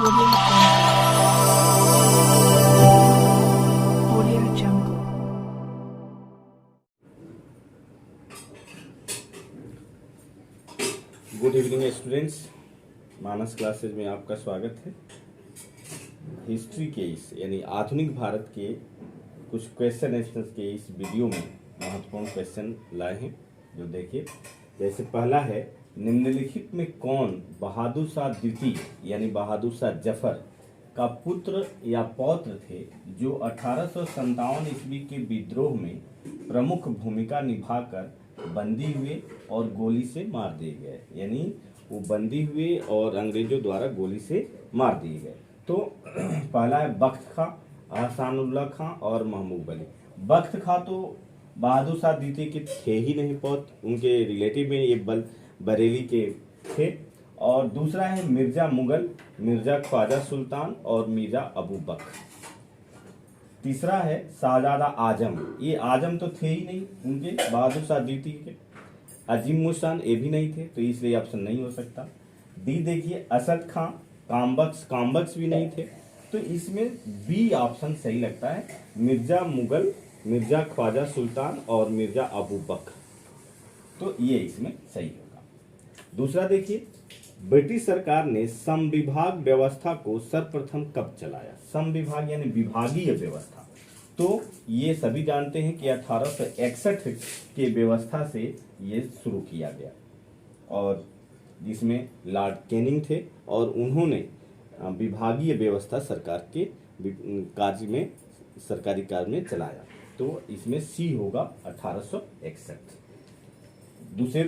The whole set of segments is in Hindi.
Audio Jungle. Good evening students, Manas classes में आपका स्वागत है। हिस्ट्री के इस यानी आधुनिक भारत के कुछ क्वेश्चन आंसर्स के इस वीडियो में महत्वपूर्ण क्वेश्चन लाए हैं, जो देखिए। जैसे पहला है, निम्नलिखित में कौन बहादुर शाह द्वितीय यानी बहादुर शाह जफर का पुत्र या पौत्र थे, जो 1857 ईस्वी के विद्रोह में प्रमुख भूमिका निभाकर बंदी हुए और गोली से मार दिए गए। यानी वो बंदी हुए और अंग्रेजों द्वारा गोली से मार दिए गए। तो पहला है बख्त खां, अहसानुल्लाह खां और महमूद अली। बख्त खां तो बहादुर शाह द्वितीय के थे ही नहीं, पौत्र उनके रिलेटिव में ये बरेली के थे। और दूसरा है मिर्जा मुगल, मिर्जा ख्वाजा सुल्तान और मिर्जा अबू बकर। तीसरा है शाहजादा आजम, ये आजम तो थे ही नहीं उनके बहादुर शाह द्वितीय के। अजीम मुशान ये भी नहीं थे, तो इसलिए ऑप्शन नहीं हो सकता। डी देखिए, असद खां, काम्बक्स भी नहीं थे, तो इसमें बी ऑप्शन सही लगता है, मिर्जा मुगल, मिर्जा ख्वाजा सुल्तान और मिर्जा अबू बकर। तो ये इसमें सही होगा। दूसरा देखिए, ब्रिटिश सरकार ने समविभाग व्यवस्था को सर्वप्रथम कब चलाया? समविभाग यानी विभागीय व्यवस्था। तो ये सभी जानते हैं कि 1861 के व्यवस्था से ये शुरू किया गया, और जिसमें लॉर्ड कैनिंग थे और उन्होंने विभागीय व्यवस्था सरकार के कार्य में, सरकारी कार्य में चलाया। तो इसमें सी होगा 1861। दूसरे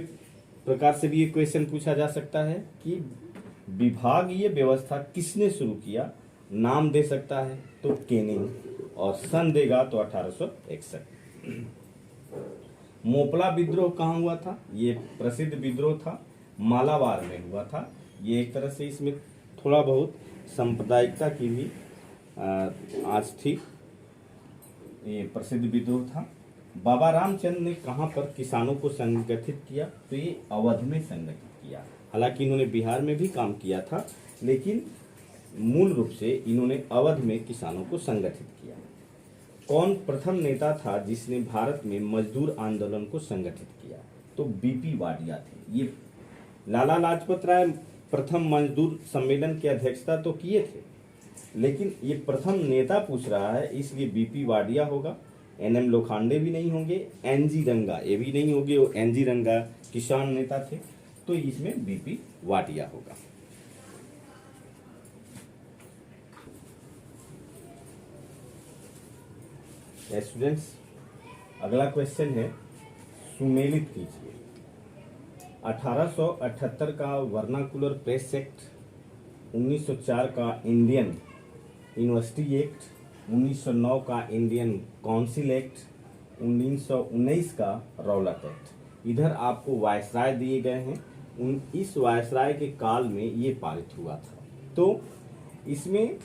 प्रकार से भी ये क्वेश्चन पूछा जा सकता है कि विभागीय व्यवस्था किसने शुरू किया, नाम दे सकता है तो कैनिंग, और सन देगा तो 1861। मोपला विद्रोह कहाँ हुआ था? ये प्रसिद्ध विद्रोह था, मालाबार में हुआ था। ये एक तरह से इसमें थोड़ा बहुत सांप्रदायिकता की भी आज थी। ये प्रसिद्ध विद्रोह था। बाबा रामचंद्र ने कहाँ पर किसानों को संगठित किया? तो ये अवध में संगठित किया। हालांकि इन्होंने बिहार में भी काम किया था, लेकिन मूल रूप से इन्होंने अवध में किसानों को संगठित किया। कौन प्रथम नेता था जिसने भारत में मजदूर आंदोलन को संगठित किया? तो बीपी वाडिया थे। ये लाला लाजपत राय प्रथम मजदूर सम्मेलन की अध्यक्षता तो किए थे, लेकिन ये प्रथम नेता पूछ रहा है, इसलिए बीपी वाडिया होगा। एनएम लोखंडे भी नहीं होंगे, एनजी रंगा ये भी नहीं होंगे, वो एनजी रंगा किसान नेता थे। तो इसमें बीपी वाडिया होगा। स्टूडेंट्स, अगला क्वेश्चन है, सुमेलित कीजिए। 1878 का वर्नाकुलर प्रेस एक्ट, 1904 का इंडियन यूनिवर्सिटी एक्ट, 1909 का इंडियन काउंसिल एक्ट, 1919 का रौलट एक्ट। इधर आपको वायसराय दिए गए हैं। इस वायसराय के काल में ये पारित हुआ था। तो इसमें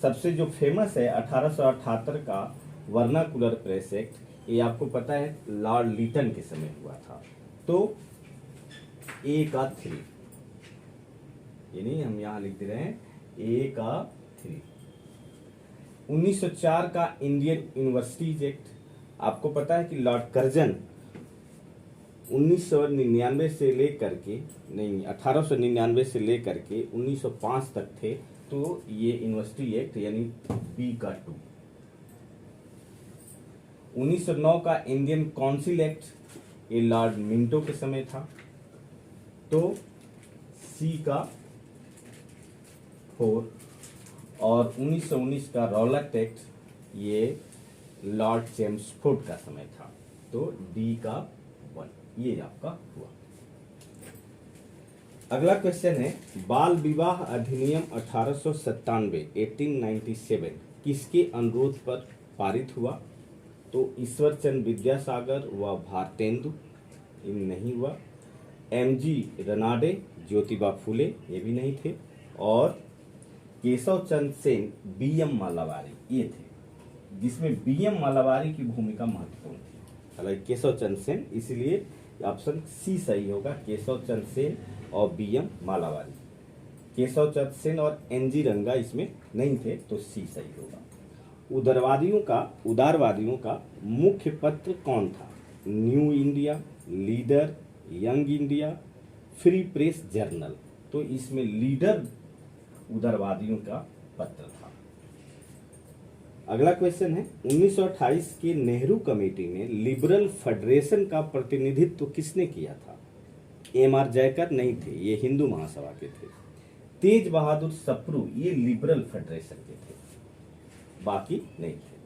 सबसे जो फेमस है 1878 का वर्नाकुलर प्रेस एक्ट, ये आपको पता है लॉर्ड लीटन के समय हुआ था। तो ए का 3, ये नहीं हम यहाँ लिख दे रहे हैं, ए का 3। 1904 का इंडियन यूनिवर्सिटीज एक्ट, आपको पता है कि लॉर्ड कर्जन 1999 से लेकर के 1899 से लेकर के 1905 तक थे। तो ये यूनिवर्सिटी एक्ट यानी बी का 2। 1909 का इंडियन काउंसिल एक्ट, ये लॉर्ड मिंटो के समय था। तो सी का 4। और 1919 का रौलट एक्ट, ये लॉर्ड चेम्सफोर्ड का समय था। तो डी का 1, ये आपका हुआ। अगला क्वेश्चन है, बाल विवाह अधिनियम 1897 किसके अनुरोध पर पारित हुआ? तो ईश्वर चंद्र विद्यासागर व भारतेंदु, इन नहीं हुआ। एमजी रनाडे, ज्योतिबा फुले, ये भी नहीं थे। और केशव चंद्र सेन, बीएम मालावारी, ये थे, जिसमें बीएम मालावारी की भूमिका महत्वपूर्ण थी। हालांकि केशव चंद्र सेन, इसलिए ऑप्शन सी सही होगा, केशव चंद्र सेन और बीएम मालावारी। केशव चंद्र सेन और एनजी रंगा इसमें नहीं थे, तो सी सही होगा। उदारवादियों का मुख्य पत्र कौन था? New India, leader, young India, free press journal. तो इसमें लीडर उदारवादियों का पत्र था। अगला क्वेश्चन है 1928 के नेहरू कमेटी में लिबरल फेडरेशन का प्रतिनिधित्व किसने किया था? एम.आर. जयकर नहीं थे, ये हिंदू महासभा के थे। तेज बहादुर सप्रू ये लिबरल फेडरेशन के थे, बाकी नहीं थे।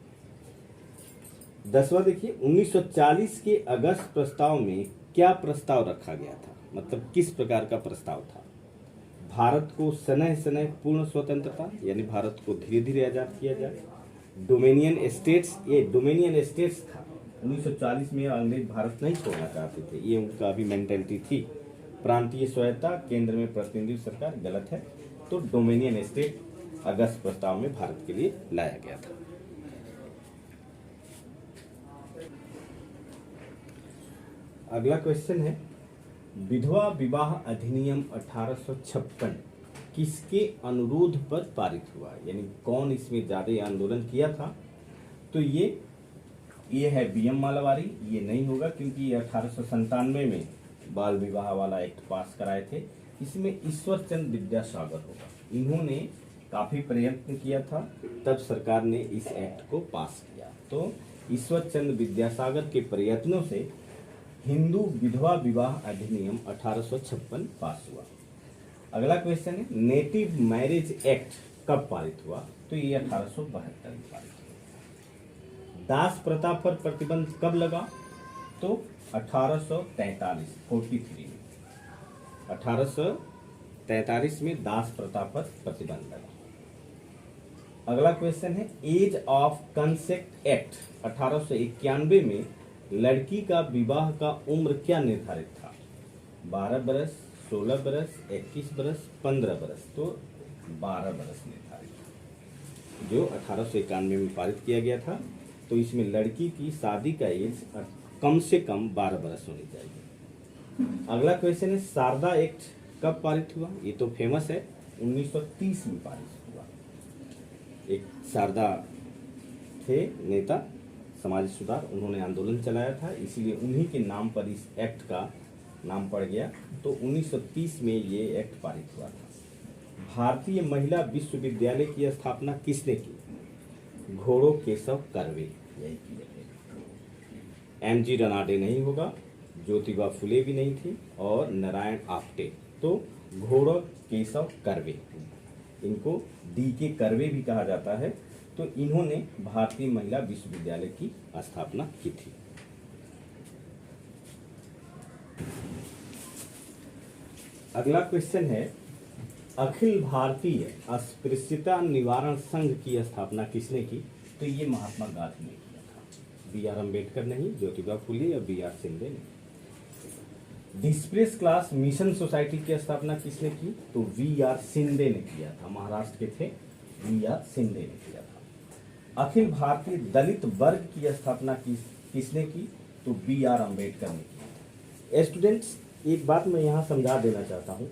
10वां देखिए 1940 के अगस्त प्रस्ताव में क्या प्रस्ताव रखा गया था? मतलब किस प्रकार का प्रस्ताव था? भारत को सनह सनह पूर्ण स्वतंत्रता, यानी भारत को धीरे धीरे आजाद किया जाए। डोमिनियन स्टेट्स, ये डोमिनियन स्टेट्स था। 1940 में अंग्रेज भारत नहीं छोड़ना चाहते थे, ये उनका अभी मेंटेलिटी थी। प्रांतीय स्वायत्ता, केंद्र में प्रतिनिधि सरकार, गलत है। तो डोमिनियन स्टेट अगस्त प्रस्ताव में भारत के लिए लाया गया था। अगला क्वेश्चन है विधवा विवाह अधिनियम 1856 किसके अनुरोध पर पारित हुआ? यानी कौन इसमें ज्यादा आंदोलन किया था? तो ये है बी.एम. मालावारी। ये नहीं होगा क्योंकि ये 1897 में बाल विवाह वाला एक्ट पास कराए थे। इसमें ईश्वर चंद्र विद्यासागर होगा। इन्होंने काफी प्रयत्न किया था, तब सरकार ने इस एक्ट को पास किया। तो ईश्वर चंद्र विद्यासागर के प्रयत्नों से हिंदू विधवा विवाह अधिनियम 1856 पास हुआ। अगला क्वेश्चन है नेटिव मैरिज एक्ट कब पारित हुआ? तो ये 1872 में पारित हुआ। दास प्रथा पर प्रतिबंध कब लगा? तो 1843 में 1843 में दास प्रथा पर प्रतिबंध लगा। अगला क्वेश्चन है एज ऑफ कंसेंट एक्ट 1891 में लड़की का विवाह का उम्र क्या निर्धारित था? 12 बरस, 16 बरस, 21 बरस, 15 बरस। तो 12 बरस निर्धारित था, जो 1891 में पारित किया गया था। तो इसमें लड़की की शादी का एज कम से कम 12 बरस होनी चाहिए। अगला क्वेश्चन है शारदा एक्ट कब पारित हुआ? ये तो फेमस है, 1930 में पारित हुआ। एक शारदा थे नेता समाज सुधार, उन्होंने आंदोलन चलाया था, इसलिए उन्हीं के नाम पर इस एक्ट का नाम पड़ गया। तो 1930 में ये एक्ट पारित हुआ था। भारतीय महिला विश्वविद्यालय की स्थापना किसने की? घोड़ो केशव कर्वे यही किए थे। एम.जी. रनाडे नहीं होगा, ज्योतिबा फुले भी नहीं थी, और नारायण आप्टे। तो घोड़ो केशव कर्वे, इनको डी.के. कर्वे भी कहा जाता है। तो इन्होंने भारतीय महिला विश्वविद्यालय की स्थापना की थी। अगला क्वेश्चन है अखिल भारतीय अस्पृश्यता निवारण संघ की स्थापना किसने की? तो ये महात्मा गांधी ने किया था, बी.आर. अम्बेडकर नहीं, ज्योतिबा फुले या बी.आर. शिंदे ने। डिस्प्रेस क्लास मिशन सोसाइटी की स्थापना किसने की? तो वी.आर. शिंदे ने किया था, महाराष्ट्र के थे, वी.आर. शिंदे ने किया था। अखिल भारतीय दलित वर्ग की स्थापना किसने की? तो बी.आर. अम्बेडकर ने की। स्टूडेंट्स, एक बात मैं यहाँ समझा देना चाहता हूँ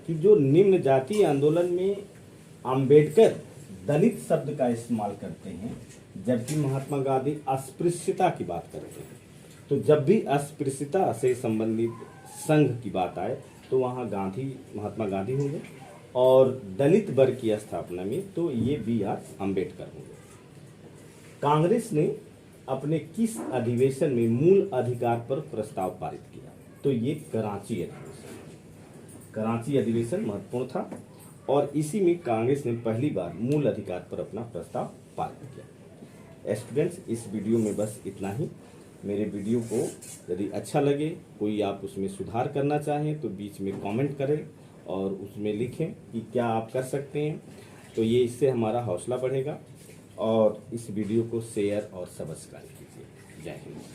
कि जो निम्न जातीय आंदोलन में अम्बेडकर दलित शब्द का इस्तेमाल करते हैं, जबकि महात्मा गांधी अस्पृश्यता की बात करते हैं। तो जब भी अस्पृश्यता से संबंधित संघ की बात आए तो वहाँ महात्मा गांधी होंगे, और दलित वर्ग की स्थापना में तो ये बी.आर. अम्बेडकर होंगे। कांग्रेस ने अपने किस अधिवेशन में मूल अधिकार पर प्रस्ताव पारित किया? तो ये कराची अधिवेशन। कराची अधिवेशन महत्वपूर्ण था, और इसी में कांग्रेस ने पहली बार मूल अधिकार पर अपना प्रस्ताव पारित किया। स्टूडेंट्स, इस वीडियो में बस इतना ही। मेरे वीडियो को यदि अच्छा लगे, कोई आप उसमें सुधार करना चाहें तो बीच में कमेंट करें और उसमें लिखें कि क्या आप कर सकते हैं। तो ये इससे हमारा हौसला बढ़ेगा, और इस वीडियो को शेयर और सब्सक्राइब कीजिए। जय हिंद।